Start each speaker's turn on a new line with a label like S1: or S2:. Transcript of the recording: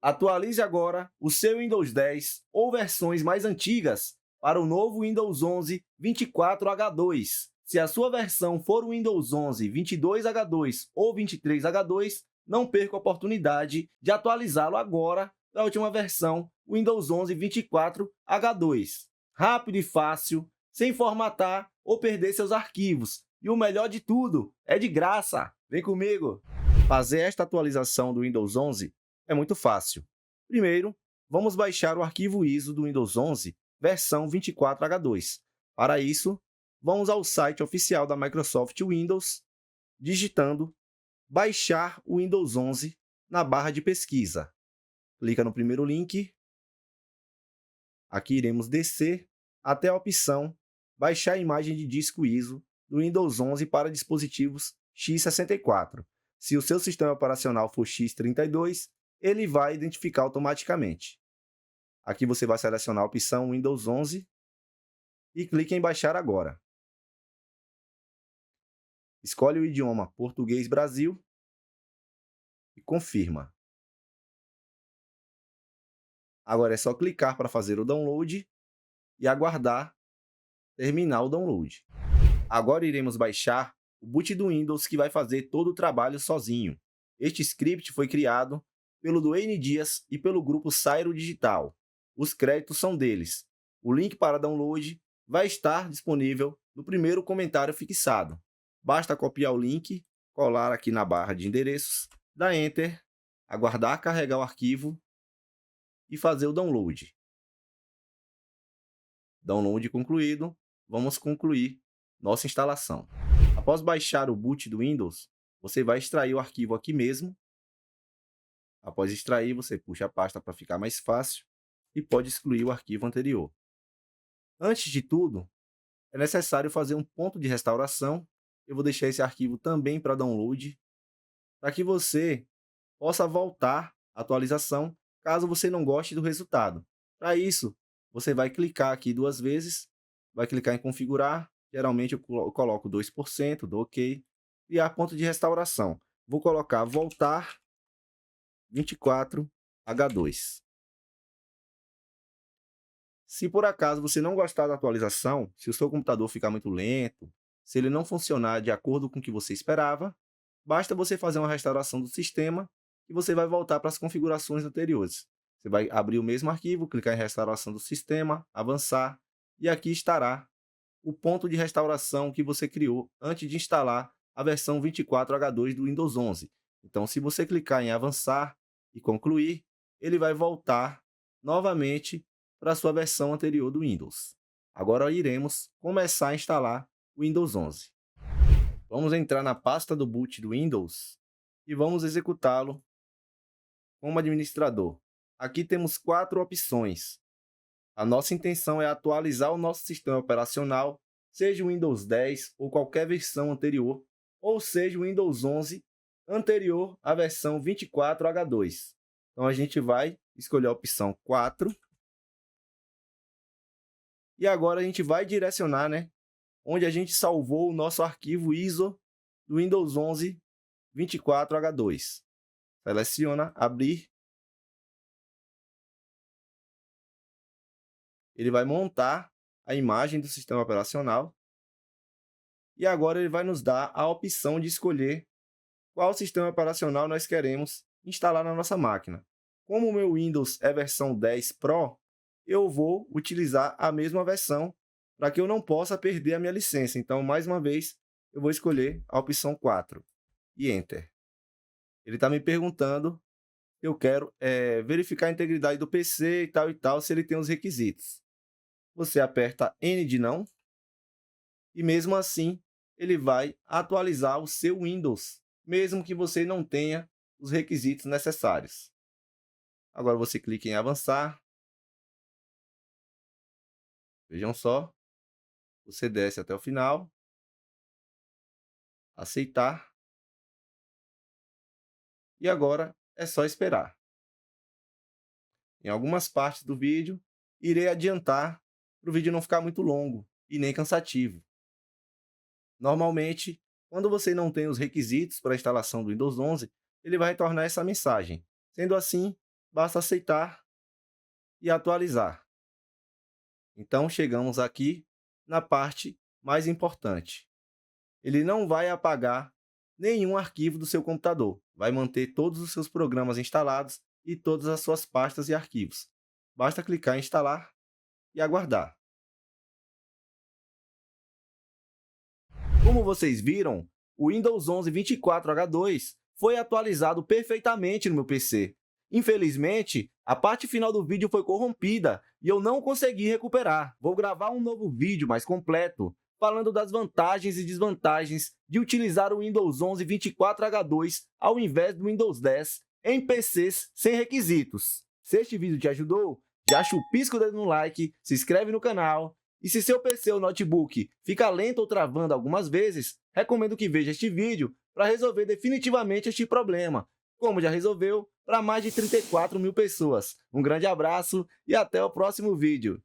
S1: Atualize agora o seu Windows 10 ou versões mais antigas para o novo Windows 11 24H2. Se a sua versão for o Windows 11 22H2 ou 23H2, não perca a oportunidade de atualizá-lo agora para a última versão Windows 11 24H2. Rápido e fácil, sem formatar ou perder seus arquivos. E o melhor de tudo, é de graça. Vem comigo! Fazer esta atualização do Windows 11 é muito fácil. Primeiro, vamos baixar o arquivo ISO do Windows 11 versão 24H2. Para isso, vamos ao site oficial da Microsoft Windows, digitando Baixar o Windows 11 na barra de pesquisa. Clica no primeiro link. Aqui iremos descer até a opção Baixar a imagem de disco ISO do Windows 11 para dispositivos x64. Se o seu sistema operacional for x32, ele vai identificar automaticamente. Aqui você vai selecionar a opção Windows 11 e clique em Baixar agora. Escolhe o idioma Português Brasil e confirma. Agora é só clicar para fazer o download e aguardar terminar o download. Agora iremos baixar o boot do Windows que vai fazer todo o trabalho sozinho. Este script foi criado pelo Duane Dias e pelo grupo Sairo Digital. Os créditos são deles. O link para download vai estar disponível no primeiro comentário fixado. Basta copiar o link, colar aqui na barra de endereços, dar Enter, aguardar carregar o arquivo e fazer o download. Download concluído, vamos concluir nossa instalação. Após baixar o boot do Windows, você vai extrair o arquivo aqui mesmo. Após extrair, você puxa a pasta para ficar mais fácil e pode excluir o arquivo anterior. Antes de tudo, é necessário fazer um ponto de restauração. Eu vou deixar esse arquivo também para download, para que você possa voltar à atualização caso você não goste do resultado. Para isso, você vai clicar aqui duas vezes, vai clicar em configurar, geralmente eu coloco 2%, dou OK, criar ponto de restauração. Vou colocar voltar 24H2. Se por acaso você não gostar da atualização, se o seu computador ficar muito lento, se ele não funcionar de acordo com o que você esperava, basta você fazer uma restauração do sistema e você vai voltar para as configurações anteriores. Você vai abrir o mesmo arquivo, clicar em restauração do sistema, avançar, e aqui estará o ponto de restauração que você criou antes de instalar a versão 24H2 do Windows 11. Então, se você clicar em avançar e concluir, ele vai voltar novamente para a sua versão anterior do Windows. Agora iremos começar a instalar o Windows 11. Vamos entrar na pasta do boot do Windows e vamos executá-lo como administrador. Aqui temos 4 opções. A nossa intenção é atualizar o nosso sistema operacional, seja o Windows 10 ou qualquer versão anterior, ou seja o Windows 11 anterior à versão 24H2. Então a gente vai escolher a opção 4. E agora a gente vai direcionar, onde a gente salvou o nosso arquivo ISO do Windows 11 24H2. Seleciona abrir. Ele vai montar a imagem do sistema operacional. E agora ele vai nos dar a opção de escolher qual sistema operacional nós queremos instalar na nossa máquina. Como o meu Windows é versão 10 Pro, eu vou utilizar a mesma versão para que eu não possa perder a minha licença. Então, mais uma vez, eu vou escolher a opção 4 e Enter. Ele está me perguntando, eu quero verificar a integridade do PC e tal, se ele tem os requisitos. Você aperta N de não e mesmo assim ele vai atualizar o seu Windows, mesmo que você não tenha os requisitos necessários. Agora você clica em avançar. Vejam só, você desce até o final, aceitar, e agora é só esperar. Em algumas partes do vídeo, irei adiantar para o vídeo não ficar muito longo e nem cansativo. Normalmente, quando você não tem os requisitos para a instalação do Windows 11, ele vai retornar essa mensagem. Sendo assim, basta aceitar e atualizar. Então, chegamos aqui na parte mais importante. Ele não vai apagar nenhum arquivo do seu computador, vai manter todos os seus programas instalados e todas as suas pastas e arquivos. Basta clicar em instalar e aguardar. Como vocês viram, o Windows 11 24H2 foi atualizado perfeitamente no meu PC. Infelizmente, a parte final do vídeo foi corrompida e eu não consegui recuperar. Vou gravar um novo vídeo mais completo, falando das vantagens e desvantagens de utilizar o Windows 11 24H2 ao invés do Windows 10 em PCs sem requisitos. Se este vídeo te ajudou, já chupisca o dedo no like, se inscreve no canal. E se seu PC ou notebook fica lento ou travando algumas vezes, recomendo que veja este vídeo para resolver definitivamente este problema, como já resolveu para mais de 34 mil pessoas. Um grande abraço e até o próximo vídeo.